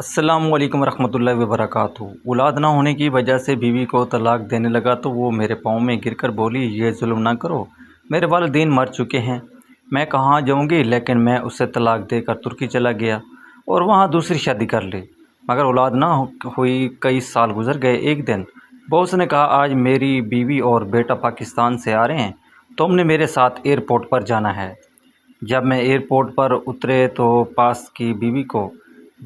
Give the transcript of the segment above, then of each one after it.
السلام علیکم ورحمۃ اللہ وبرکاتہ۔ اولاد نہ ہونے کی وجہ سے بیوی کو طلاق دینے لگا تو وہ میرے پاؤں میں گر کر بولی، یہ ظلم نہ کرو، میرے والدین مر چکے ہیں، میں کہاں جاؤں گی؟ لیکن میں اسے طلاق دے کر ترکی چلا گیا اور وہاں دوسری شادی کر لی، مگر اولاد نہ ہوئی۔ کئی سال گزر گئے۔ ایک دن باس نے کہا، آج میری بیوی اور بیٹا پاکستان سے آ رہے ہیں، تم نے میرے ساتھ ایئرپورٹ پر جانا ہے۔ جب میں ایئرپورٹ پر اترے تو پاس کی بیوی کو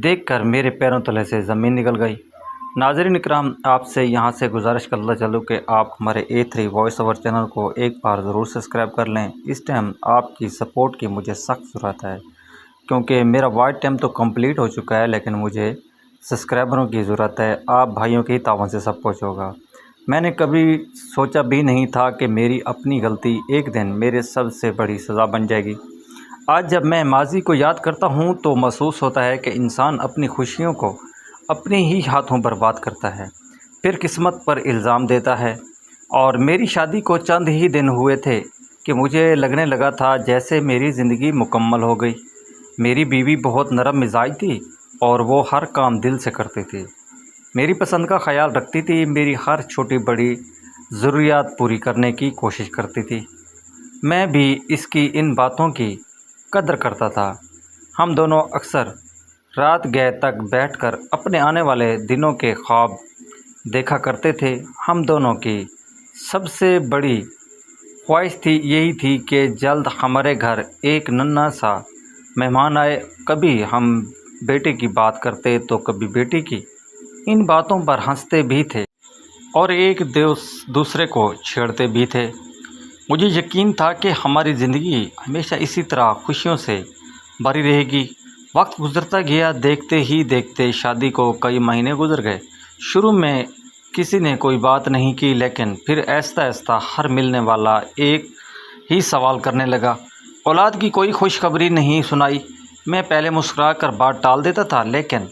دیکھ کر میرے پیروں تلے سے زمین نکل گئی۔ ناظرین اکرام، آپ سے یہاں سے گزارش کرتا چلوں کہ آپ ہمارے A3 وائس اوور چینل کو ایک بار ضرور سبسکرائب کر لیں۔ اس ٹائم آپ کی سپورٹ کی مجھے سخت ضرورت ہے، کیونکہ میرا وائٹ ٹائم تو کمپلیٹ ہو چکا ہے، لیکن مجھے سبسکرائبروں کی ضرورت ہے۔ آپ بھائیوں کے ہی تعاون سے سب کچھ ہوگا۔ میں نے کبھی سوچا بھی نہیں تھا کہ میری اپنی غلطی ایک دن میرے سب سے بڑی سزا بن جائے گی۔ آج جب میں ماضی کو یاد کرتا ہوں تو محسوس ہوتا ہے کہ انسان اپنی خوشیوں کو اپنے ہی ہاتھوں برباد کرتا ہے، پھر قسمت پر الزام دیتا ہے۔ اور میری شادی کو چند ہی دن ہوئے تھے کہ مجھے لگنے لگا تھا جیسے میری زندگی مکمل ہو گئی۔ میری بیوی بہت نرم مزاج تھی اور وہ ہر کام دل سے کرتی تھی، میری پسند کا خیال رکھتی تھی، میری ہر چھوٹی بڑی ضروریات پوری کرنے کی کوشش کرتی تھی۔ میں بھی اس کی ان باتوں کی قدر کرتا تھا۔ ہم دونوں اکثر رات گئے تک بیٹھ کر اپنے آنے والے دنوں کے خواب دیکھا کرتے تھے۔ ہم دونوں کی سب سے بڑی خواہش یہی تھی کہ جلد ہمارے گھر ایک ننھا سا مہمان آئے۔ کبھی ہم بیٹے کی بات کرتے تو کبھی بیٹی کی۔ ان باتوں پر ہنستے بھی تھے اور ایک دوسرے کو چھیڑتے بھی تھے۔ مجھے یقین تھا کہ ہماری زندگی ہمیشہ اسی طرح خوشیوں سے بھری رہے گی۔ وقت گزرتا گیا، دیکھتے ہی دیکھتے شادی کو کئی مہینے گزر گئے۔ شروع میں کسی نے کوئی بات نہیں کی، لیکن پھر آہستہ آہستہ ہر ملنے والا ایک ہی سوال کرنے لگا، اولاد کی کوئی خوشخبری نہیں سنائی؟ میں پہلے مسکرا کر بات ٹال دیتا تھا، لیکن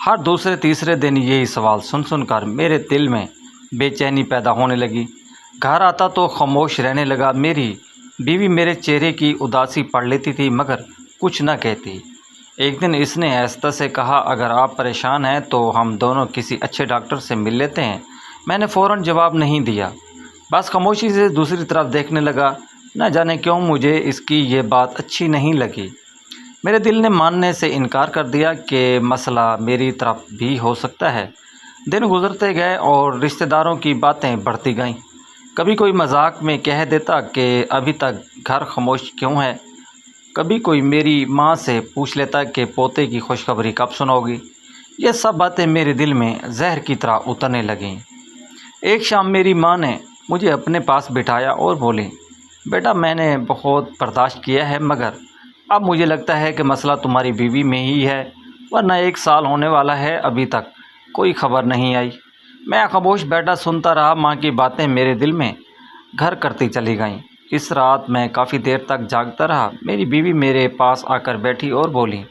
ہر دوسرے تیسرے دن یہی سوال سن کر میرے دل میں بے چینی پیدا ہونے لگی۔ گھر آتا تو خاموش رہنے لگا۔ میری بیوی میرے چہرے کی اداسی پڑھ لیتی تھی مگر کچھ نہ کہتی۔ ایک دن اس نے آہستہ سے کہا، اگر آپ پریشان ہیں تو ہم دونوں کسی اچھے ڈاکٹر سے مل لیتے ہیں۔ میں نے فوراً جواب نہیں دیا، بس خاموشی سے دوسری طرف دیکھنے لگا۔ نہ جانے کیوں مجھے اس کی یہ بات اچھی نہیں لگی۔ میرے دل نے ماننے سے انکار کر دیا کہ مسئلہ میری طرف بھی ہو سکتا ہے۔ دن گزرتے گئے اور رشتہ داروں کی باتیں بڑھتی گئیں۔ کبھی کوئی مذاق میں کہہ دیتا کہ ابھی تک گھر خاموش کیوں ہے؟ کبھی کوئی میری ماں سے پوچھ لیتا کہ پوتے کی خوشخبری کب سنو گی؟ یہ سب باتیں میرے دل میں زہر کی طرح اترنے لگیں۔ ایک شام میری ماں نے مجھے اپنے پاس بٹھایا اور بولی، بیٹا میں نے بہت برداشت کیا ہے، مگر اب مجھے لگتا ہے کہ مسئلہ تمہاری بیوی میں ہی ہے، ورنہ 1 سال ہونے والا ہے، ابھی تک کوئی خبر نہیں آئی۔ میں خاموش بیٹھا سنتا رہا۔ ماں کی باتیں میرے دل میں گھر کرتی چلی گئیں۔ اس رات میں کافی دیر تک جاگتا رہا۔ میری بیوی میرے پاس آ کر بیٹھی اور بولی،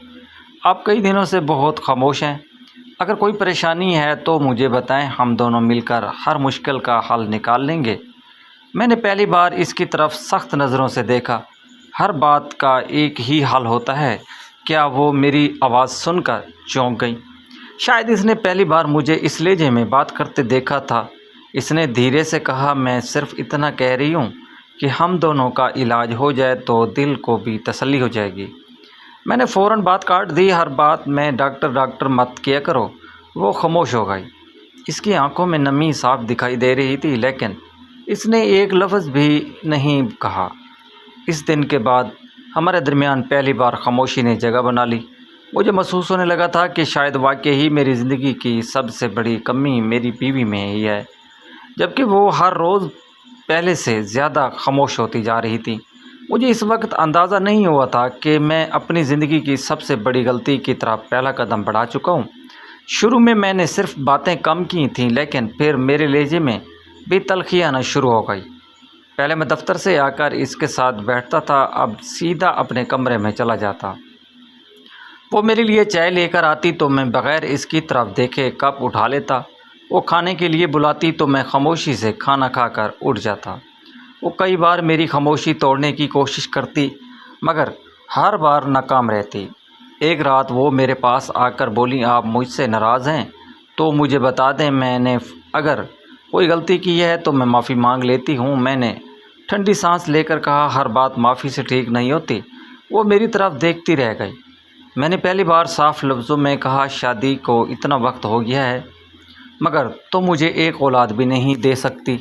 آپ کئی دنوں سے بہت خاموش ہیں، اگر کوئی پریشانی ہے تو مجھے بتائیں، ہم دونوں مل کر ہر مشکل کا حل نکال لیں گے۔ میں نے پہلی بار اس کی طرف سخت نظروں سے دیکھا۔ ہر بات کا ایک ہی حل ہوتا ہے۔ کیا وہ میری آواز سن کر چونک گئی؟ شاید اس نے پہلی بار مجھے اس لہجے میں بات کرتے دیکھا تھا۔ اس نے دھیرے سے کہا، میں صرف اتنا کہہ رہی ہوں کہ ہم دونوں کا علاج ہو جائے تو دل کو بھی تسلی ہو جائے گی۔ میں نے فوراً بات کاٹ دی، ہر بات میں ڈاکٹر مت کیا کرو۔ وہ خاموش ہو گئی۔ اس کی آنکھوں میں نمی صاف دکھائی دے رہی تھی، لیکن اس نے ایک لفظ بھی نہیں کہا۔ اس دن کے بعد ہمارے درمیان پہلی بار خاموشی نے جگہ بنا لی۔ مجھے محسوس ہونے لگا تھا کہ شاید واقعی میری زندگی کی سب سے بڑی کمی میری بیوی میں ہی ہے، جبکہ وہ ہر روز پہلے سے زیادہ خاموش ہوتی جا رہی تھی۔ مجھے اس وقت اندازہ نہیں ہوا تھا کہ میں اپنی زندگی کی سب سے بڑی غلطی کی طرف پہلا قدم بڑھا چکا ہوں۔ شروع میں نے صرف باتیں کم کی تھیں، لیکن پھر میرے لہجے میں بھی تلخی آنا شروع ہو گئی۔ پہلے میں دفتر سے آ کر اس کے ساتھ بیٹھتا تھا، اب سیدھا اپنے کمرے میں چلا جاتا۔ وہ میرے لیے چائے لے کر آتی تو میں بغیر اس کی طرف دیکھے کپ اٹھا لیتا۔ وہ کھانے کے لیے بلاتی تو میں خاموشی سے کھانا کھا کر اٹھ جاتا۔ وہ کئی بار میری خاموشی توڑنے کی کوشش کرتی، مگر ہر بار ناکام رہتی۔ ایک رات وہ میرے پاس آ کر بولی آپ مجھ سے ناراض ہیں تو مجھے بتا دیں، میں نے اگر کوئی غلطی کی ہے تو میں معافی مانگ لیتی ہوں۔ میں نے ٹھنڈی سانس لے کر کہا ہر بات معافی سے ٹھیک نہیں ہوتی۔ وہ میری طرف دیکھتی رہ گئی۔ میں نے پہلی بار صاف لفظوں میں کہا شادی کو اتنا وقت ہو گیا ہے مگر تم مجھے ایک اولاد بھی نہیں دے سکتی۔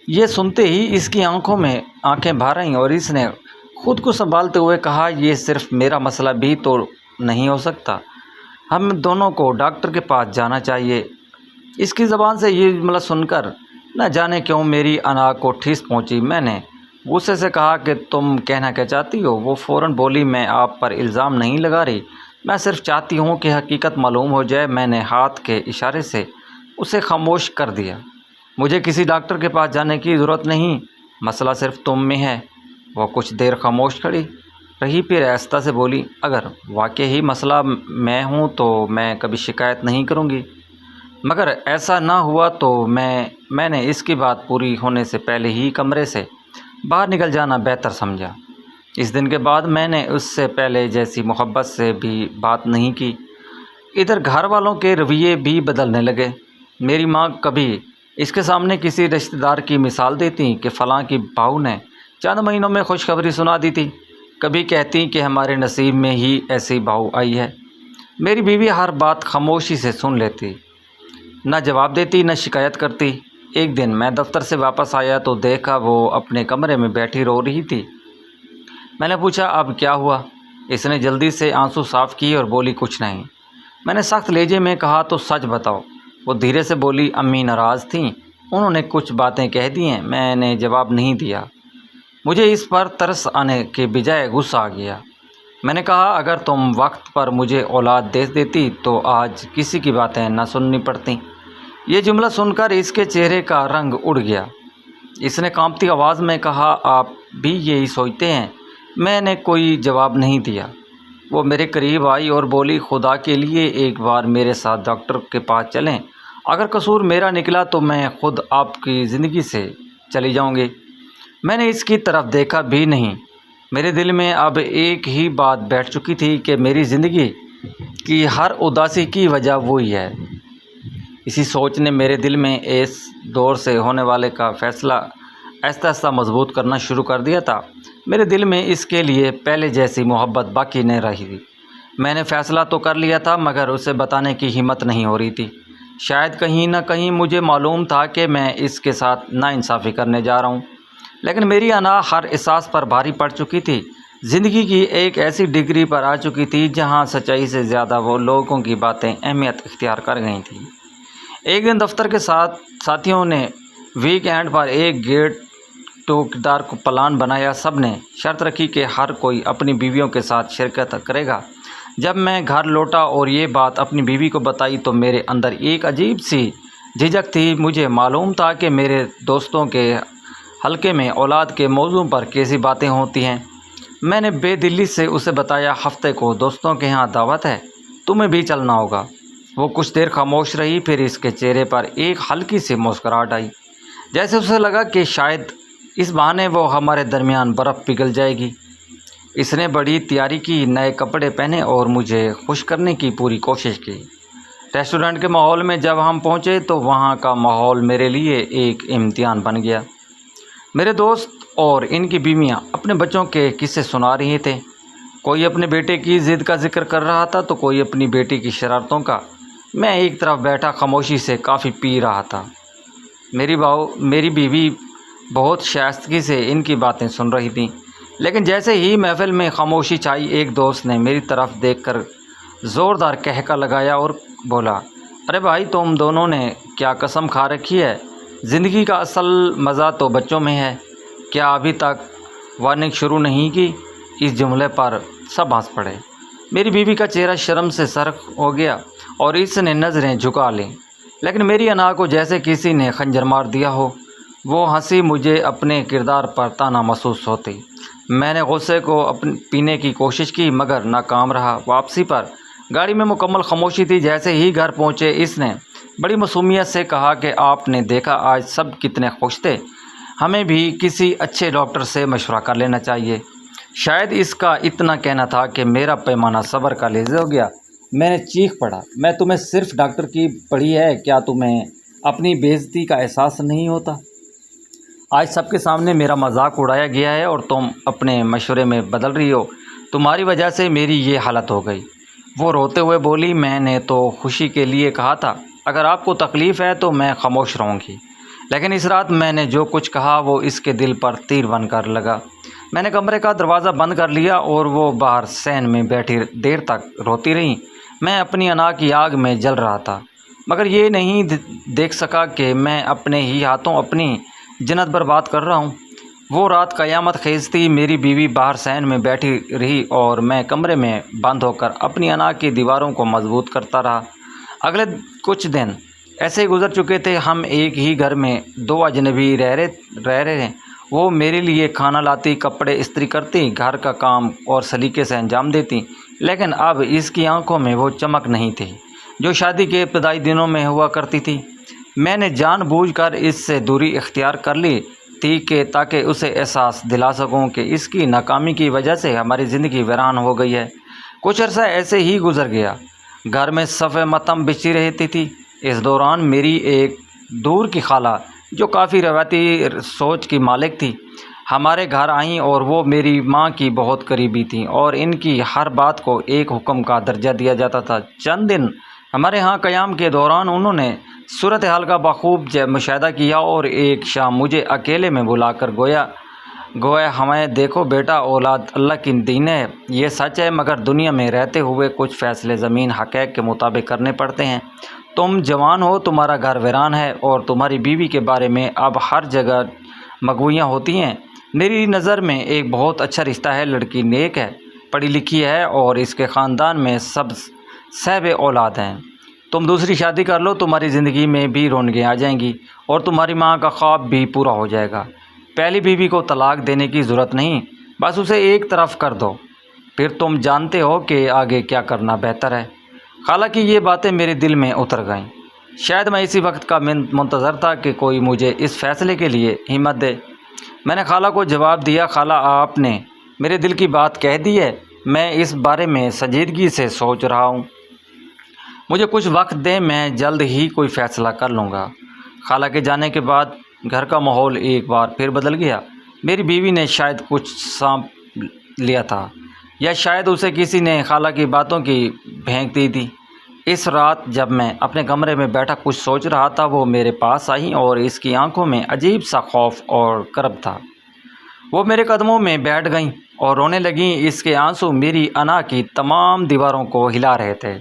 یہ سنتے ہی اس کی آنکھوں میں آنکھیں بھر آئیں اور اس نے خود کو سنبھالتے ہوئے کہا یہ صرف میرا مسئلہ بھی تو نہیں ہو سکتا، ہم دونوں کو ڈاکٹر کے پاس جانا چاہیے۔ اس کی زبان سے یہ جملہ سن کر نہ جانے کیوں میری انا کو ٹھیس پہنچی۔ میں نے غصے سے کہا کہ تم کہنا کیا چاہتی ہو؟ وہ فوراً بولی میں آپ پر الزام نہیں لگا رہی، میں صرف چاہتی ہوں کہ حقیقت معلوم ہو جائے۔ میں نے ہاتھ کے اشارے سے اسے خاموش کر دیا۔ مجھے کسی ڈاکٹر کے پاس جانے کی ضرورت نہیں، مسئلہ صرف تم میں ہے۔ وہ کچھ دیر خاموش کھڑی رہی، پھر آہستہ سے بولی اگر واقعی مسئلہ میں ہوں تو میں کبھی شکایت نہیں کروں گی، مگر ایسا نہ ہوا تو میں نے اس کی بات پوری ہونے سے پہلے ہی کمرے سے باہر نکل جانا بہتر سمجھا۔ اس دن کے بعد میں نے اس سے پہلے جیسی محبت سے بھی بات نہیں کی۔ ادھر گھر والوں کے رویے بھی بدلنے لگے۔ میری ماں کبھی اس کے سامنے کسی رشتہ دار کی مثال دیتی کہ فلاں کی بہو نے چند مہینوں میں خوشخبری سنا دی تھی، کبھی کہتی کہ ہمارے نصیب میں ہی ایسی بہو آئی ہے۔ میری بیوی ہر بات خاموشی سے سن لیتی، نہ جواب دیتی نہ شکایت کرتی۔ ایک دن میں دفتر سے واپس آیا تو دیکھا وہ اپنے کمرے میں بیٹھی رو رہی تھی۔ میں نے پوچھا اب کیا ہوا؟ اس نے جلدی سے آنسو صاف کیے اور بولی کچھ نہیں۔ میں نے سخت لہجے میں کہا تو سچ بتاؤ۔ وہ دھیرے سے بولی امی ناراض تھیں، انہوں نے کچھ باتیں کہہ دی ہیں۔ میں نے جواب نہیں دیا، مجھے اس پر ترس آنے کے بجائے غصہ آ گیا۔ میں نے کہا اگر تم وقت پر مجھے اولاد دے دیتی تو آج کسی کی باتیں نہ سننی پڑتیں۔ یہ جملہ سن کر اس کے چہرے کا رنگ اڑ گیا۔ اس نے کانپتی آواز میں کہا آپ بھی یہی سوچتے ہیں؟ میں نے کوئی جواب نہیں دیا۔ وہ میرے قریب آئی اور بولی خدا کے لیے ایک بار میرے ساتھ ڈاکٹر کے پاس چلیں، اگر قصور میرا نکلا تو میں خود آپ کی زندگی سے چلی جاؤں گی۔ میں نے اس کی طرف دیکھا بھی نہیں۔ میرے دل میں اب ایک ہی بات بیٹھ چکی تھی کہ میری زندگی کی ہر اداسی کی وجہ وہی ہے۔ اسی سوچ نے میرے دل میں اس دور سے ہونے والے کا فیصلہ آہستہ آہستہ مضبوط کرنا شروع کر دیا تھا۔ میرے دل میں اس کے لیے پہلے جیسی محبت باقی نہیں رہی تھی۔ میں نے فیصلہ تو کر لیا تھا مگر اسے بتانے کی ہمت نہیں ہو رہی تھی۔ شاید کہیں نہ کہیں مجھے معلوم تھا کہ میں اس کے ساتھ ناانصافی کرنے جا رہا ہوں، لیکن میری انا ہر احساس پر بھاری پڑ چکی تھی۔ زندگی کی ایک ایسی ڈگری پر آ چکی تھی جہاں سچائی سے زیادہ وہ لوگوں کی باتیں اہمیت اختیار کر گئی تھیں۔ ایک دن دفتر کے ساتھیوں نے ویک اینڈ پر ایک گیٹ ٹوگیدر کو پلان بنایا۔ سب نے شرط رکھی کہ ہر کوئی اپنی بیویوں کے ساتھ شرکت کرے گا۔ جب میں گھر لوٹا اور یہ بات اپنی بیوی کو بتائی تو میرے اندر ایک عجیب سی جھجک تھی۔ مجھے معلوم تھا کہ میرے دوستوں کے حلقے میں اولاد کے موضوع پر کیسی باتیں ہوتی ہیں۔ میں نے بے دلی سے اسے بتایا ہفتے کو دوستوں کے ہاں دعوت ہے، تمہیں بھی چلنا ہوگا۔ وہ کچھ دیر خاموش رہی، پھر اس کے چہرے پر ایک ہلکی سی مسکراہٹ آئی، جیسے اسے لگا کہ شاید اس بہانے وہ ہمارے درمیان برف پگھل جائے گی۔ اس نے بڑی تیاری کی، نئے کپڑے پہنے اور مجھے خوش کرنے کی پوری کوشش کی۔ ریسٹورنٹ کے ماحول میں جب ہم پہنچے تو وہاں کا ماحول میرے لیے ایک امتحان بن گیا۔ میرے دوست اور ان کی بیویاں اپنے بچوں کے قصے سنا رہے تھے، کوئی اپنے بیٹے کی ضد کا ذکر کر رہا تھا تو کوئی اپنی بیٹی کی شرارتوں کا۔ میں ایک طرف بیٹھا خاموشی سے کافی پی رہا تھا۔ میری بیوی بہت شائستگی سے ان کی باتیں سن رہی تھیں، لیکن جیسے ہی محفل میں خاموشی چھائی ایک دوست نے میری طرف دیکھ کر زوردار قہقہ لگایا اور بولا ارے بھائی تم دونوں نے کیا قسم کھا رکھی ہے، زندگی کا اصل مزہ تو بچوں میں ہے، کیا ابھی تک وارننگ شروع نہیں کی؟ اس جملے پر سب ہنس پڑے۔ میری بیوی کا چہرہ شرم سے سرخ ہو گیا اور اس نے نظریں جھکا لیں، لیکن میری انا کو جیسے کسی نے خنجر مار دیا ہو۔ وہ ہنسی، مجھے اپنے کردار پر طعنہ محسوس ہوتی۔ میں نے غصے کو پینے کی کوشش کی مگر ناکام رہا۔ واپسی پر گاڑی میں مکمل خاموشی تھی۔ جیسے ہی گھر پہنچے اس نے بڑی معصومیت سے کہا کہ آپ نے دیکھا آج سب کتنے خوش تھے، ہمیں بھی کسی اچھے ڈاکٹر سے مشورہ کر لینا چاہیے۔ شاید اس کا اتنا کہنا تھا کہ میرا پیمانہ صبر کا لیزے ہو گیا۔ میں نے چیخ پڑا، میں تمہیں صرف ڈاکٹر کی پڑھی ہے، کیا تمہیں اپنی بے عزتی کا احساس نہیں ہوتا؟ آج سب کے سامنے میرا مذاق اڑایا گیا ہے اور تم اپنے مشورے میں بدل رہی ہو۔ تمہاری وجہ سے میری یہ حالت ہو گئی۔ وہ روتے ہوئے بولی، میں نے تو خوشی کے لیے کہا تھا، اگر آپ کو تکلیف ہے تو میں خاموش رہوں گی، لیکن اس رات میں نے جو کچھ کہا وہ اس کے دل پر تیر بن کر لگا۔ میں نے کمرے کا دروازہ بند کر لیا اور وہ باہر صحن میں بیٹھی دیر تک روتی رہی۔ میں اپنی انا کی آگ میں جل رہا تھا، مگر یہ نہیں دیکھ سکا کہ میں اپنے ہی ہاتھوں اپنی جنت برباد کر رہا ہوں۔ وہ رات قیامت خیز تھی۔ میری بیوی باہر صحن میں بیٹھی رہی اور میں کمرے میں بند ہو کر اپنی انا کی دیواروں کو مضبوط کرتا رہا۔ اگلے کچھ دن ایسے ہی گزر چکے تھے۔ ہم ایک ہی گھر میں دو اجنبی رہ رہے ہیں۔ وہ میرے لیے کھانا لاتی، کپڑے استری کرتی، گھر کا کام اور سلیقے سے انجام دیتی، لیکن اب اس کی آنکھوں میں وہ چمک نہیں تھی جو شادی کے ابتدائی دنوں میں ہوا کرتی تھی۔ میں نے جان بوجھ کر اس سے دوری اختیار کر لی تھی کہ تاکہ اسے احساس دلا سکوں کہ اس کی ناکامی کی وجہ سے ہماری زندگی ویران ہو گئی ہے۔ کچھ عرصہ ایسے ہی گزر گیا۔ گھر میں صف متم بچھی رہتی تھی۔ اس دوران میری ایک دور کی خالہ جو کافی روایتی سوچ کی مالک تھی ہمارے گھر آئیں، اور وہ میری ماں کی بہت قریبی تھیں اور ان کی ہر بات کو ایک حکم کا درجہ دیا جاتا تھا۔ چند دن ہمارے ہاں قیام کے دوران انہوں نے صورتحال کا بخوب مشاہدہ کیا اور ایک شام مجھے اکیلے میں بلا کر گویا ہمیں دیکھو بیٹا، اولاد اللہ کی دین ہے، یہ سچ ہے، مگر دنیا میں رہتے ہوئے کچھ فیصلے زمین حقائق کے مطابق کرنے پڑتے ہیں۔ تم جوان ہو، تمہارا گھر ویران ہے اور تمہاری بیوی کے بارے میں اب ہر جگہ مگوئیاں ہوتی ہیں۔ میری نظر میں ایک بہت اچھا رشتہ ہے، لڑکی نیک ہے، پڑھی لکھی ہے اور اس کے خاندان میں سب صاحب اولاد ہیں۔ تم دوسری شادی کر لو، تمہاری زندگی میں بھی رونقیں آ جائیں گی اور تمہاری ماں کا خواب بھی پورا ہو جائے گا۔ پہلی بیوی کو طلاق دینے کی ضرورت نہیں، بس اسے ایک طرف کر دو، پھر تم جانتے ہو کہ آگے کیا کرنا بہتر ہے۔ خالہ کی یہ باتیں میرے دل میں اتر گئیں۔ شاید میں اسی وقت کا منتظر تھا کہ کوئی مجھے اس فیصلے کے لیے ہمت دے۔ میں نے خالہ کو جواب دیا، خالہ آپ نے میرے دل کی بات کہہ دی ہے، میں اس بارے میں سنجیدگی سے سوچ رہا ہوں، مجھے کچھ وقت دیں، میں جلد ہی کوئی فیصلہ کر لوں گا۔ خالہ کے جانے کے بعد گھر کا ماحول ایک بار پھر بدل گیا۔ میری بیوی نے شاید کچھ سانپ لیا تھا، یا شاید اسے کسی نے خالہ کی باتوں کی بھینک دی تھی۔ اس رات جب میں اپنے کمرے میں بیٹھا کچھ سوچ رہا تھا، وہ میرے پاس آئی اور اس کی آنکھوں میں عجیب سا خوف اور کرب تھا۔ وہ میرے قدموں میں بیٹھ گئیں اور رونے لگیں۔ اس کے آنسو میری انا کی تمام دیواروں کو ہلا رہے تھے۔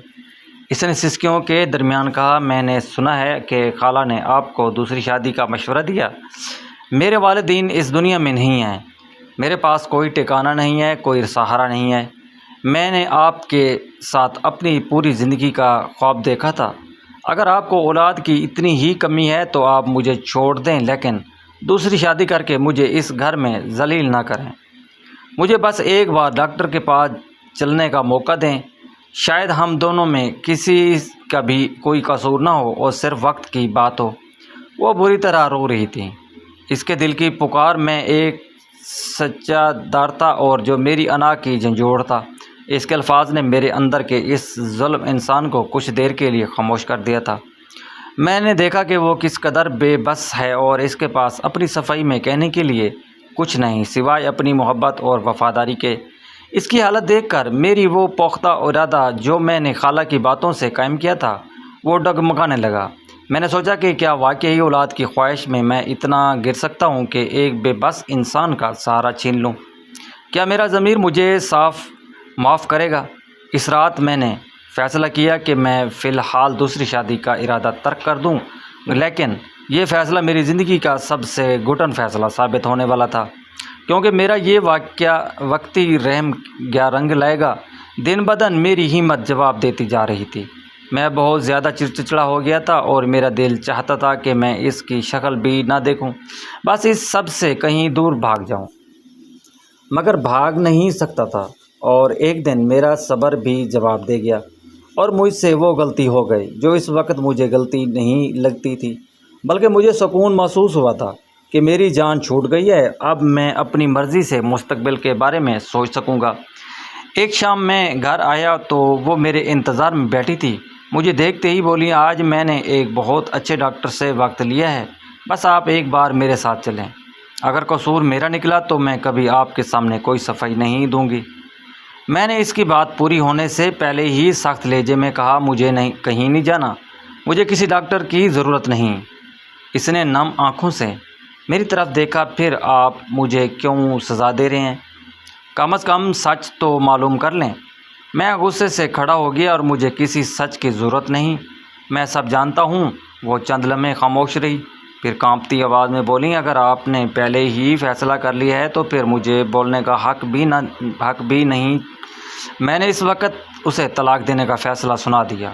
اس نے سسکیوں کے درمیان کہا، میں نے سنا ہے کہ خالہ نے آپ کو دوسری شادی کا مشورہ دیا۔ میرے والدین اس دنیا میں نہیں ہیں، میرے پاس کوئی ٹھکانہ نہیں ہے، کوئی سہارا نہیں ہے۔ میں نے آپ کے ساتھ اپنی پوری زندگی کا خواب دیکھا تھا۔ اگر آپ کو اولاد کی اتنی ہی کمی ہے تو آپ مجھے چھوڑ دیں، لیکن دوسری شادی کر کے مجھے اس گھر میں ذلیل نہ کریں۔ مجھے بس ایک بار ڈاکٹر کے پاس چلنے کا موقع دیں، شاید ہم دونوں میں کسی کا بھی کوئی قصور نہ ہو اور صرف وقت کی بات ہو۔ وہ بری طرح رو رہی تھی۔ اس کے دل کی پکار میں ایک سچا در تھا اور جو میری انا کی جھنجھوڑ تھا۔ اس کے الفاظ نے میرے اندر کے اس ظلم انسان کو کچھ دیر کے لیے خاموش کر دیا تھا۔ میں نے دیکھا کہ وہ کس قدر بے بس ہے اور اس کے پاس اپنی صفائی میں کہنے کے لیے کچھ نہیں سوائے اپنی محبت اور وفاداری کے۔ اس کی حالت دیکھ کر میری وہ پختہ ارادہ جو میں نے خالہ کی باتوں سے قائم کیا تھا وہ ڈگمگانے لگا۔ میں نے سوچا کہ کیا واقعی اولاد کی خواہش میں اتنا گر سکتا ہوں کہ ایک بے بس انسان کا سہارا چھین لوں؟ کیا میرا ضمیر مجھے معاف کرے گا؟ اس رات میں نے فیصلہ کیا کہ میں فی الحال دوسری شادی کا ارادہ ترک کر دوں، لیکن یہ فیصلہ میری زندگی کا سب سے گھٹن فیصلہ ثابت ہونے والا تھا، کیونکہ میرا یہ واقعہ وقتی رحم گیا رنگ لائے گا۔ دن بدن میری ہمت جواب دیتی جا رہی تھی۔ میں بہت زیادہ چڑچڑا ہو گیا تھا اور میرا دل چاہتا تھا کہ میں اس کی شکل بھی نہ دیکھوں، بس اس سب سے کہیں دور بھاگ جاؤں، مگر بھاگ نہیں سکتا تھا۔ اور ایک دن میرا صبر بھی جواب دے گیا اور مجھ سے وہ غلطی ہو گئی جو اس وقت مجھے غلطی نہیں لگتی تھی، بلکہ مجھے سکون محسوس ہوا تھا، کہ میری جان چھوٹ گئی ہے، اب میں اپنی مرضی سے مستقبل کے بارے میں سوچ سکوں گا۔ ایک شام میں گھر آیا تو وہ میرے انتظار میں بیٹھی تھی۔ مجھے دیکھتے ہی بولی، آج میں نے ایک بہت اچھے ڈاکٹر سے وقت لیا ہے، بس آپ ایک بار میرے ساتھ چلیں۔ اگر قصور میرا نکلا تو میں کبھی آپ کے سامنے کوئی صفائی نہیں دوں گی۔ میں نے اس کی بات پوری ہونے سے پہلے ہی سخت لہجے میں کہا، مجھے کہیں نہیں جانا، مجھے کسی ڈاکٹر کی ضرورت نہیں۔ اس نے نم آنکھوں سے میری طرف دیکھا، پھر آپ مجھے کیوں سزا دے رہے ہیں؟ کم از کم سچ تو معلوم کر لیں۔ میں غصے سے کھڑا ہو گیا اور مجھے کسی سچ کی ضرورت نہیں، میں سب جانتا ہوں۔ وہ چند لمحے خاموش رہی، پھر کانپتی آواز میں بولی، اگر آپ نے پہلے ہی فیصلہ کر لیا ہے تو پھر مجھے بولنے کا حق بھی نہیں۔ میں نے اس وقت اسے طلاق دینے کا فیصلہ سنا دیا۔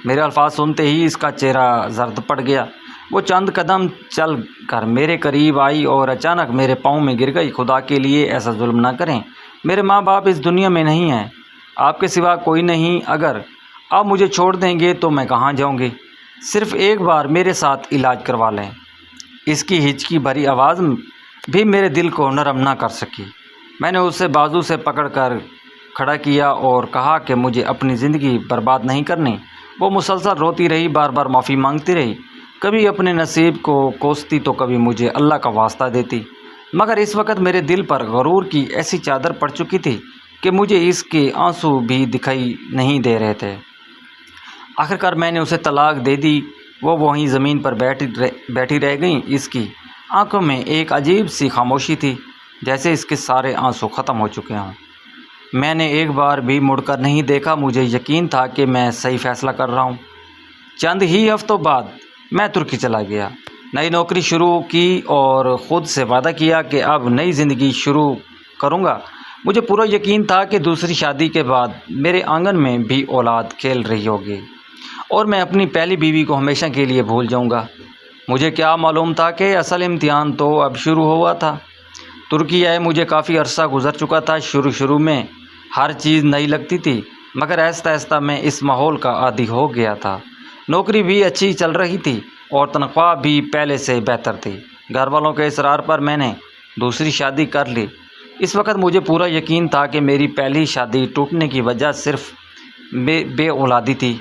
میرے الفاظ سنتے ہی اس کا چہرہ زرد پڑ گیا۔ وہ چند قدم چل کر میرے قریب آئی اور اچانک میرے پاؤں میں گر گئی۔ خدا کے لیے ایسا ظلم نہ کریں، میرے ماں باپ اس دنیا میں نہیں ہیں، آپ کے سوا کوئی نہیں، اگر آپ مجھے چھوڑ دیں گے تو میں کہاں جاؤں گی؟ صرف ایک بار میرے ساتھ علاج کروا لیں۔ اس کی ہچکی بھری آواز بھی میرے دل کو نرم نہ کر سکی۔ میں نے اسے بازو سے پکڑ کر کھڑا کیا اور کہا کہ مجھے اپنی زندگی برباد نہیں کرنی۔ وہ مسلسل روتی رہی، بار بار معافی مانگتی رہی، کبھی اپنے نصیب کو کوستی تو کبھی مجھے اللہ کا واسطہ دیتی، مگر اس وقت میرے دل پر غرور کی ایسی چادر پڑ چکی تھی کہ مجھے اس کے آنسو بھی دکھائی نہیں دے رہے تھے۔ آخرکار میں نے اسے طلاق دے دی۔ وہ وہیں زمین پر بیٹھی رہ گئیں۔ اس کی آنکھوں میں ایک عجیب سی خاموشی تھی، جیسے اس کے سارے آنسو ختم ہو چکے ہوں۔ میں نے ایک بار بھی مڑ کر نہیں دیکھا، مجھے یقین تھا کہ میں صحیح فیصلہ کر رہا ہوں۔ چند ہی ہفتوں بعد میں ترکی چلا گیا، نئی نوکری شروع کی اور خود سے وعدہ کیا کہ اب نئی زندگی شروع کروں گا۔ مجھے پورا یقین تھا کہ دوسری شادی کے بعد میرے آنگن میں بھی اولاد کھیل رہی ہوگی اور میں اپنی پہلی بیوی کو ہمیشہ کے لیے بھول جاؤں گا۔ مجھے کیا معلوم تھا کہ اصل امتحان تو اب شروع ہوا تھا۔ ترکی آئے مجھے کافی عرصہ گزر چکا تھا۔ شروع میں ہر چیز نئی لگتی تھی، مگر آہستہ آہستہ میں اس ماحول کا عادی ہو گیا تھا۔ نوکری بھی اچھی چل رہی تھی اور تنخواہ بھی پہلے سے بہتر تھی۔ گھر والوں کے اصرار پر میں نے دوسری شادی کر لی۔ اس وقت مجھے پورا یقین تھا کہ میری پہلی شادی ٹوٹنے کی وجہ صرف بے اولادی تھی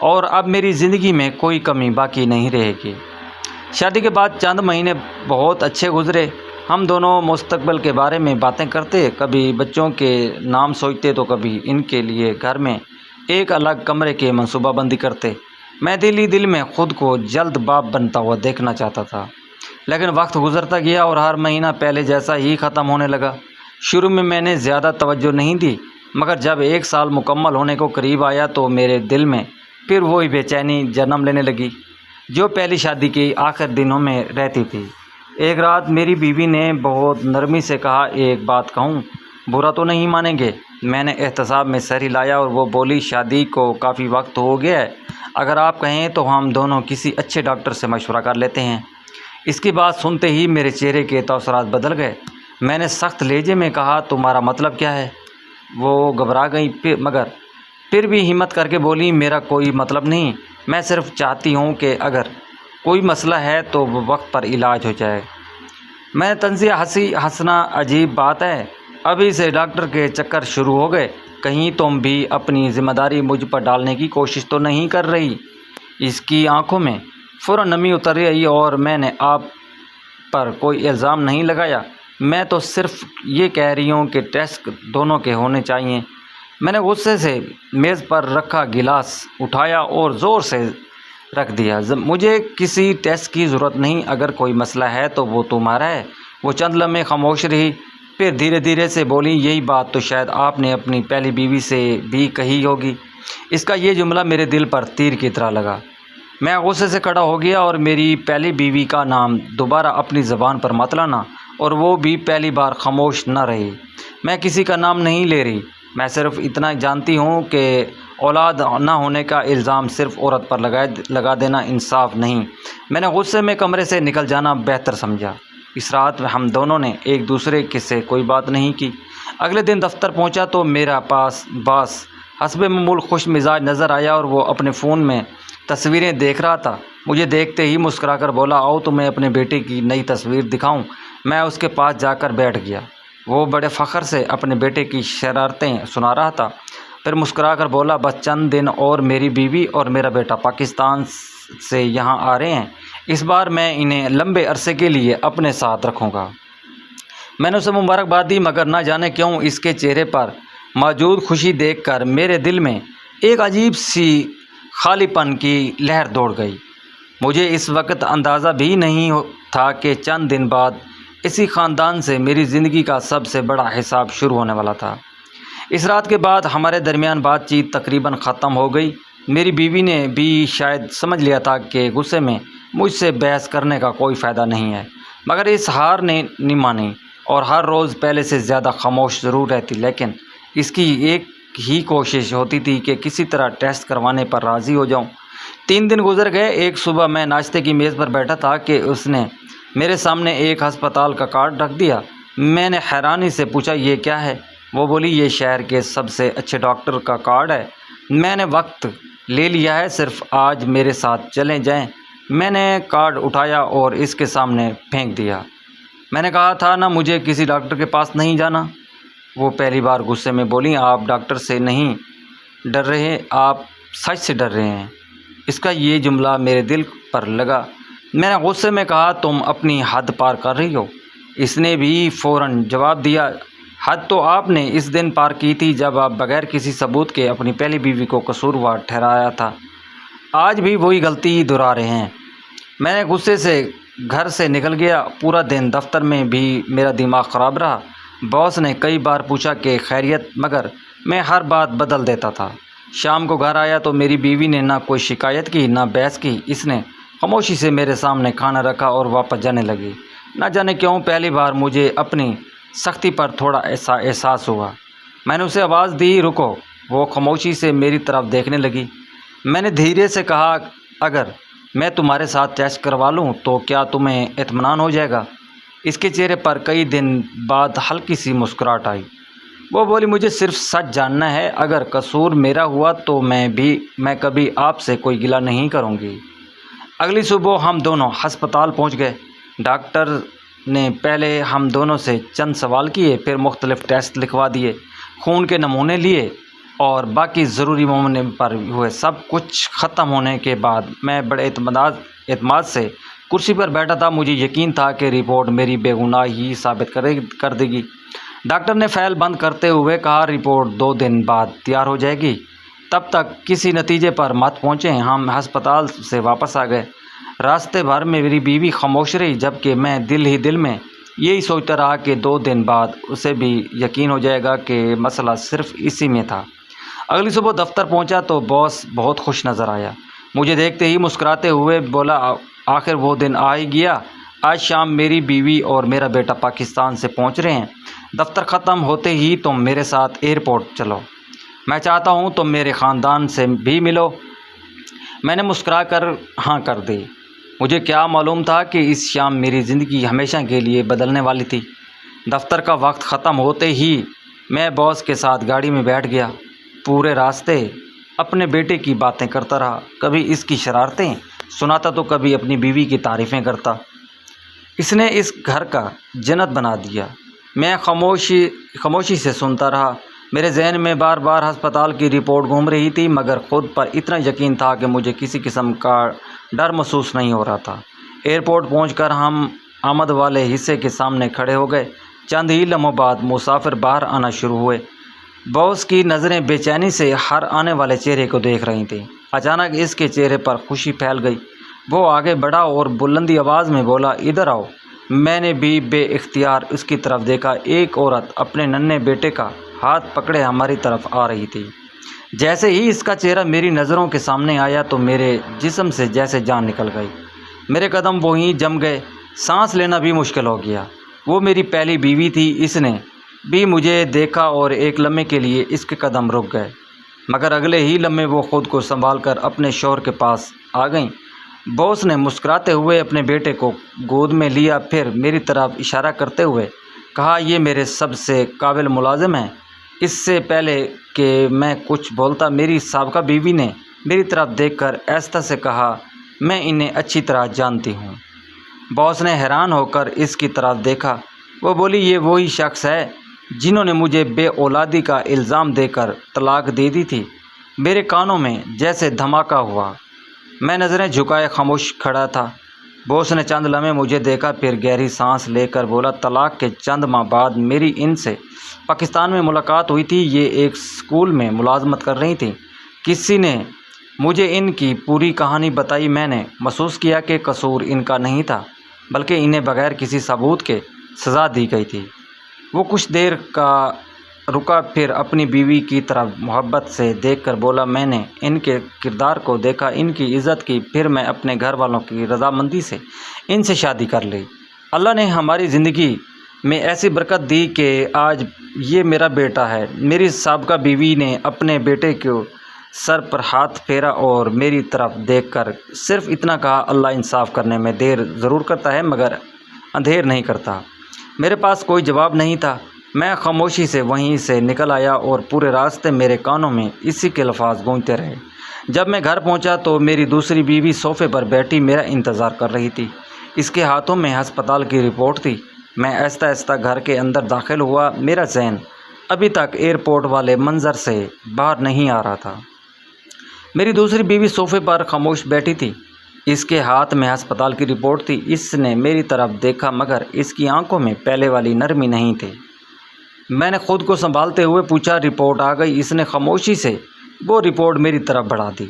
اور اب میری زندگی میں کوئی کمی باقی نہیں رہے گی۔ شادی کے بعد چند مہینے بہت اچھے گزرے۔ ہم دونوں مستقبل کے بارے میں باتیں کرتے، کبھی بچوں کے نام سوچتے تو کبھی ان کے لیے گھر میں ایک الگ کمرے کی منصوبہ بندی کرتے۔ میں دل میں خود کو جلد باپ بنتا ہوا دیکھنا چاہتا تھا، لیکن وقت گزرتا گیا اور ہر مہینہ پہلے جیسا ہی ختم ہونے لگا۔ شروع میں نے زیادہ توجہ نہیں دی، مگر جب 1 سال مکمل ہونے کو قریب آیا تو میرے دل میں پھر وہی بے چینی جنم لینے لگی جو پہلی شادی کے آخر دنوں میں رہتی تھی۔ ایک رات میری بیوی نے بہت نرمی سے کہا، ایک بات کہوں، برا تو نہیں مانیں گے؟ میں نے احتساب میں سر ہلایا اور وہ بولی، شادی کو کافی وقت ہو گیا ہے، اگر آپ کہیں تو ہم دونوں کسی اچھے ڈاکٹر سے مشورہ کر لیتے ہیں۔ اس کی بات سنتے ہی میرے چہرے کے تاثرات بدل گئے۔ میں نے سخت لہجے میں کہا، تمہارا مطلب کیا ہے؟ وہ گھبرا گئی، مگر پھر بھی ہمت کر کے بولی، میرا کوئی مطلب نہیں، میں صرف چاہتی ہوں کہ اگر کوئی مسئلہ ہے تو وہ وقت پر علاج ہو جائے۔ میں نے طنزیہ ہنسنا، عجیب بات ہے، ابھی سے ڈاکٹر کے چکر شروع ہو گئے، کہیں تم بھی اپنی ذمہ داری مجھ پر ڈالنے کی کوشش تو نہیں کر رہی؟ اس کی آنکھوں میں فوراً نمی اتر آئی، اور میں نے آپ پر کوئی الزام نہیں لگایا، میں تو صرف یہ کہہ رہی ہوں کہ ٹیسٹ دونوں کے ہونے چاہیے۔ میں نے غصے سے میز پر رکھا گلاس اٹھایا اور زور سے رکھ دیا۔ مجھے کسی ٹیسٹ کی ضرورت نہیں، اگر کوئی مسئلہ ہے تو وہ تمہارا ہے۔ وہ چند لمحے خاموش رہی، پھر دھیرے سے بولی، یہی بات تو شاید آپ نے اپنی پہلی بیوی سے بھی کہی ہوگی۔ اس کا یہ جملہ میرے دل پر تیر کی طرح لگا۔ میں غصے سے کھڑا ہو گیا، اور میری پہلی بیوی کا نام دوبارہ اپنی زبان پر مت لانا، اور وہ بھی پہلی بار خاموش نہ رہی۔ میں کسی کا نام نہیں لے رہی، میں صرف اتنا جانتی ہوں کہ اولاد نہ ہونے کا الزام صرف عورت پر لگا دینا انصاف نہیں۔ میں نے غصے میں کمرے سے نکل جانا بہتر سمجھا۔ اس رات ہم دونوں نے ایک دوسرے سے کوئی بات نہیں کی۔ اگلے دن دفتر پہنچا تو میرا باس حسب معمول خوش مزاج نظر آیا، اور وہ اپنے فون میں تصویریں دیکھ رہا تھا۔ مجھے دیکھتے ہی مسکرا کر بولا، آؤ تمہیں اپنے بیٹے کی نئی تصویر دکھاؤں۔ میں اس کے پاس جا کر بیٹھ گیا۔ وہ بڑے فخر سے اپنے بیٹے کی شرارتیں سنا رہا تھا۔ پھر مسکرا کر بولا، بس چند دن اور میری بیوی اور میرا بیٹا پاکستان سے یہاں آ رہے ہیں۔ اس بار میں انہیں لمبے عرصے کے لیے اپنے ساتھ رکھوں گا۔ میں نے اسے مبارکباد دی، مگر نہ جانے کیوں اس کے چہرے پر موجود خوشی دیکھ کر میرے دل میں ایک عجیب سی خالی پن کی لہر دوڑ گئی۔ مجھے اس وقت اندازہ بھی نہیں تھا کہ چند دن بعد اسی خاندان سے میری زندگی کا سب سے بڑا حساب شروع ہونے والا تھا۔ اس رات کے بعد ہمارے درمیان بات چیت تقریباً ختم ہو گئی۔ میری بیوی نے بھی شاید سمجھ لیا تھا کہ غصے میں مجھ سے بحث کرنے کا کوئی فائدہ نہیں ہے، مگر اس ہار نے نہیں مانی اور ہر روز پہلے سے زیادہ خاموش ضرور رہتی، لیکن اس کی ایک ہی کوشش ہوتی تھی کہ کسی طرح ٹیسٹ کروانے پر راضی ہو جاؤں۔ 3 دن گزر گئے۔ ایک صبح میں ناشتے کی میز پر بیٹھا تھا کہ اس نے میرے سامنے ایک ہسپتال کا کارڈ رکھ دیا۔ میں نے حیرانی سے پوچھا، یہ کیا ہے؟ وہ بولی، یہ شہر کے سب سے اچھے ڈاکٹر کا کارڈ ہے۔ میں نے وقت لے لیا ہے، صرف آج میرے ساتھ چلیں جائیں۔ میں نے کارڈ اٹھایا اور اس کے سامنے پھینک دیا۔ میں نے کہا تھا نا مجھے کسی ڈاکٹر کے پاس نہیں جانا۔ وہ پہلی بار غصے میں بولی، آپ ڈاکٹر سے نہیں ڈر رہے، آپ سچ سے ڈر رہے ہیں۔ اس کا یہ جملہ میرے دل پر لگا۔ میں نے غصے میں کہا، تم اپنی حد پار کر رہی ہو۔ اس نے بھی فوراً جواب دیا، حد تو آپ نے اس دن پار کی تھی جب آپ بغیر کسی ثبوت کے اپنی پہلی بیوی کو قصوروار ٹھہرایا تھا۔ آج بھی وہی غلطی دہرا رہے ہیں۔ میں نے غصے سے گھر سے نکل گیا۔ پورا دن دفتر میں بھی میرا دماغ خراب رہا۔ باس نے کئی بار پوچھا کہ خیریت، مگر میں ہر بات بدل دیتا تھا۔ شام کو گھر آیا تو میری بیوی نے نہ کوئی شکایت کی نہ بحث کی۔ اس نے خاموشی سے میرے سامنے کھانا رکھا اور واپس جانے لگی۔ نہ جانے کیوں پہلی بار مجھے اپنی سختی پر تھوڑا ایسا احساس ہوا۔ میں نے اسے آواز دی، رکو۔ وہ خاموشی سے میری طرف دیکھنے لگی۔ میں نے دھیرے سے کہا، اگر میں تمہارے ساتھ ٹیسٹ کروا لوں تو کیا تمہیں اطمینان ہو جائے گا؟ اس کے چہرے پر کئی دن بعد ہلکی سی مسکراہٹ آئی۔ وہ بولی، مجھے صرف سچ جاننا ہے، اگر قصور میرا ہوا تو میں کبھی آپ سے کوئی گلہ نہیں کروں گی۔ اگلی صبح ہم دونوں ہسپتال پہنچ گئے۔ ڈاکٹر نے پہلے ہم دونوں سے چند سوال کیے، پھر مختلف ٹیسٹ لکھوا دیے، خون کے نمونے لیے اور باقی ضروری معائنے پر ہوئے۔ سب کچھ ختم ہونے کے بعد میں بڑے اعتماد سے کرسی پر بیٹھا تھا۔ مجھے یقین تھا کہ رپورٹ میری بے گناہی ثابت کر دے گی۔ ڈاکٹر نے فائل بند کرتے ہوئے کہا، رپورٹ 2 دن بعد تیار ہو جائے گی، تب تک کسی نتیجے پر مت پہنچیں۔ ہم ہسپتال سے واپس آ گئے۔ راستے بھر میں میری بیوی خاموش رہی، جبکہ میں دل ہی دل میں یہی سوچتا رہا کہ 2 دن بعد اسے بھی یقین ہو جائے گا کہ مسئلہ صرف اسی میں تھا۔ اگلی صبح دفتر پہنچا تو باس بہت خوش نظر آیا۔ مجھے دیکھتے ہی مسکراتے ہوئے بولا، آخر وہ دن آ ہی گیا۔ آج شام میری بیوی اور میرا بیٹا پاکستان سے پہنچ رہے ہیں۔ دفتر ختم ہوتے ہی تم میرے ساتھ ایئرپورٹ چلو۔ میں چاہتا ہوں تم میرے خاندان سے بھی ملو۔ میں نے مسکرا کر ہاں کر دی۔ مجھے کیا معلوم تھا کہ اس شام میری زندگی ہمیشہ کے لیے بدلنے والی تھی۔ دفتر کا وقت ختم ہوتے ہی میں باس کے ساتھ گاڑی میں بیٹھ گیا۔ پورے راستے اپنے بیٹے کی باتیں کرتا رہا، کبھی اس کی شرارتیں سناتا تو کبھی اپنی بیوی کی تعریفیں کرتا۔ اس نے اس گھر کا جنت بنا دیا۔ میں خاموشی سے سنتا رہا۔ میرے ذہن میں بار بار ہسپتال کی رپورٹ گھوم رہی تھی، مگر خود پر اتنا یقین تھا کہ مجھے کسی قسم کا ڈر محسوس نہیں ہو رہا تھا۔ ایئرپورٹ پہنچ کر ہم آمد والے حصے کے سامنے کھڑے ہو گئے۔ چند ہی لمحوں بعد مسافر باہر آنا شروع ہوئے۔ باس کی نظریں بے چینی سے ہر آنے والے چہرے کو دیکھ رہی تھیں۔ اچانک اس کے چہرے پر خوشی پھیل گئی۔ وہ آگے بڑھا اور بلندی آواز میں بولا، ادھر آؤ۔ میں نے بھی بے اختیار اس کی طرف دیکھا۔ ایک عورت اپنے ننھے بیٹے کا ہاتھ پکڑے ہماری طرف آ رہی تھی۔ جیسے ہی اس کا چہرہ میری نظروں کے سامنے آیا تو میرے جسم سے جیسے جان نکل گئی۔ میرے قدم وہیں جم گئے، سانس لینا بھی مشکل ہو گیا۔ وہ میری پہلی بیوی تھی۔ اس نے بھی مجھے دیکھا اور ایک لمحے کے لیے اس کے قدم رک گئے، مگر اگلے ہی لمحے وہ خود کو سنبھال کر اپنے شوہر کے پاس آ گئیں۔ باس نے مسکراتے ہوئے اپنے بیٹے کو گود میں لیا، پھر میری طرف اشارہ کرتے ہوئے کہا، یہ میرے سب سے قابل ملازم ہیں۔ اس سے پہلے کہ میں کچھ بولتا، میری سابقہ بیوی نے میری طرف دیکھ کر آہستہ سے کہا، میں انہیں اچھی طرح جانتی ہوں۔ باس نے حیران ہو کر اس کی طرف دیکھا۔ وہ بولی، یہ وہی شخص ہے جنہوں نے مجھے بے اولادی کا الزام دے کر طلاق دے دی تھی۔ میرے کانوں میں جیسے دھماکہ ہوا۔ میں نظریں جھکائے خاموش کھڑا تھا۔ باس نے چند لمحے مجھے دیکھا، پھر گہری سانس لے کر بولا، طلاق کے چند ماہ بعد میری ان سے پاکستان میں ملاقات ہوئی تھی۔ یہ ایک اسکول میں ملازمت کر رہی تھی۔ کسی نے مجھے ان کی پوری کہانی بتائی۔ میں نے محسوس کیا کہ قصور ان کا نہیں تھا، بلکہ انہیں بغیر کسی ثبوت کے سزا دی گئی تھی۔ وہ کچھ دیر کا رکا، پھر اپنی بیوی کی طرف محبت سے دیکھ کر بولا، میں نے ان کے کردار کو دیکھا، ان کی عزت کی، پھر میں اپنے گھر والوں کی رضامندی سے ان سے شادی کر لی۔ اللہ نے ہماری زندگی میں ایسی برکت دی کہ آج یہ میرا بیٹا ہے۔ میری سابقہ بیوی نے اپنے بیٹے کو سر پر ہاتھ پھیرا اور میری طرف دیکھ کر صرف اتنا کہا، اللہ انصاف کرنے میں دیر ضرور کرتا ہے مگر اندھیر نہیں کرتا۔ میرے پاس کوئی جواب نہیں تھا۔ میں خاموشی سے وہیں سے نکل آیا اور پورے راستے میرے کانوں میں اسی کے الفاظ گونجتے رہے۔ جب میں گھر پہنچا تو میری دوسری بیوی صوفے پر بیٹھی میرا انتظار کر رہی تھی۔ اس کے ہاتھوں میں ہسپتال کی رپورٹ تھی۔ میں آہستہ آہستہ گھر کے اندر داخل ہوا۔ میرا ذہن ابھی تک ایئرپورٹ والے منظر سے باہر نہیں آ رہا تھا۔ میری دوسری بیوی صوفے پر خاموش بیٹھی تھی۔ اس کے ہاتھ میں ہسپتال کی رپورٹ تھی۔ اس نے میری طرف دیکھا مگر اس کی آنکھوں میں پہلے والی نرمی نہیں تھی۔ میں نے خود کو سنبھالتے ہوئے پوچھا، رپورٹ آ گئی؟ اس نے خاموشی سے وہ رپورٹ میری طرف بڑھا دی۔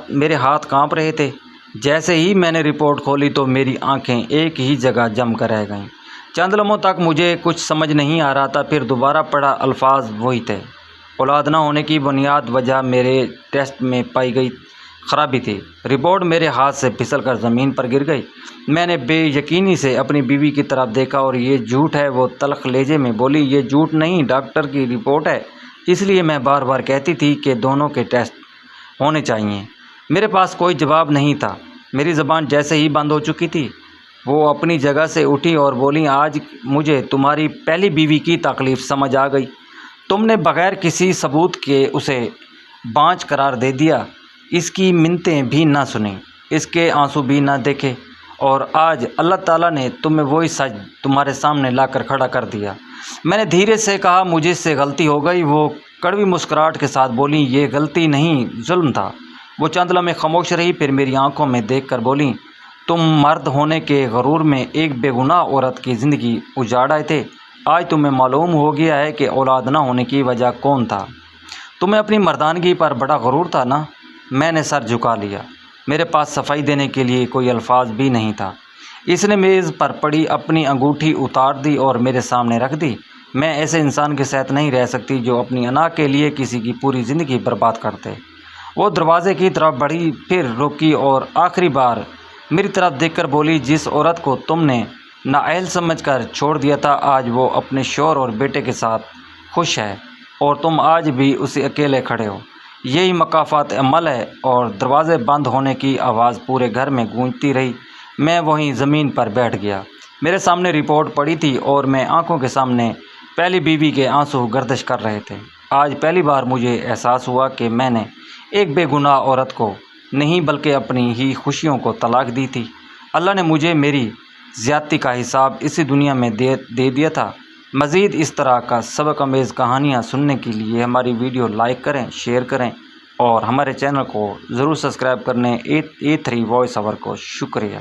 میرے ہاتھ کانپ رہے تھے۔ جیسے ہی میں نے رپورٹ کھولی تو میری آنکھیں ایک ہی جگہ جم کر رہ گئیں۔ چند لمحوں تک مجھے کچھ سمجھ نہیں آ رہا تھا، پھر دوبارہ پڑھا۔ الفاظ وہی تھے، اولاد نہ ہونے کی بنیاد وجہ میرے ٹیسٹ میں پائی گئی خرابی تھی۔ رپورٹ میرے ہاتھ سے پھسل کر زمین پر گر گئی۔ میں نے بے یقینی سے اپنی بیوی کی طرف دیکھا، اور یہ جھوٹ ہے، وہ تلخ لہجے میں بولی۔ یہ جھوٹ نہیں، ڈاکٹر کی رپورٹ ہے، اس لیے میں بار بار کہتی تھی کہ دونوں کے ٹیسٹ ہونے چاہیے۔ میرے پاس کوئی جواب نہیں تھا۔ میری زبان جیسے ہی بند ہو چکی تھی۔ وہ اپنی جگہ سے اٹھی اور بولی، آج مجھے تمہاری پہلی بیوی کی تکلیف سمجھ آ گئی۔ تم نے بغیر کسی ثبوت کے اسے بانجھ قرار دے دیا، اس کی منتیں بھی نہ سنیں، اس کے آنسو بھی نہ دیکھے، اور آج اللہ تعالیٰ نے تمہیں وہی سچ تمہارے سامنے لا کر کھڑا کر دیا۔ میں نے دھیرے سے کہا، مجھ سے غلطی ہو گئی۔ وہ کڑوی مسکراہٹ کے ساتھ بولی، یہ غلطی نہیں، ظلم تھا۔ وہ چند لمحے خاموش رہی، پھر میری آنکھوں میں دیکھ کر بولی، تم مرد ہونے کے غرور میں ایک بے گناہ عورت کی زندگی اجاڑے تھے۔ آج تمہیں معلوم ہو گیا ہے کہ اولاد نہ ہونے کی وجہ کون تھا۔ تمہیں اپنی مردانگی پر بڑا غرور تھا نا؟ میں نے سر جھکا لیا۔ میرے پاس صفائی دینے کے لیے کوئی الفاظ بھی نہیں تھا۔ اس نے میز پر پڑی اپنی انگوٹھی اتار دی اور میرے سامنے رکھ دی۔ میں ایسے انسان کے ساتھ نہیں رہ سکتی جو اپنی انا کے لیے کسی کی پوری زندگی برباد کرتے۔ وہ دروازے کی طرف بڑھی، پھر رکی اور آخری بار میری طرف دیکھ کر بولی، جس عورت کو تم نے نااہل سمجھ کر چھوڑ دیا تھا، آج وہ اپنے شوہر اور بیٹے کے ساتھ خوش ہے، اور تم آج بھی اسے اکیلے کھڑے ہو۔ یہی مکافات عمل ہے۔ اور دروازے بند ہونے کی آواز پورے گھر میں گونجتی رہی۔ میں وہیں زمین پر بیٹھ گیا۔ میرے سامنے رپورٹ پڑی تھی اور میں آنکھوں کے سامنے پہلی بیوی کے آنسو گردش کر رہے تھے۔ آج پہلی بار مجھے احساس ہوا کہ میں نے ایک بے گناہ عورت کو نہیں بلکہ اپنی ہی خوشیوں کو طلاق دی تھی۔ اللہ نے مجھے میری زیادتی کا حساب اسی دنیا میں دے دیا تھا۔ مزید اس طرح کا سبق آمیز کہانیاں سننے کے لیے ہماری ویڈیو لائک کریں، شیئر کریں اور ہمارے چینل کو ضرور سبسکرائب کرنے A3 وائس اوور کو شکریہ۔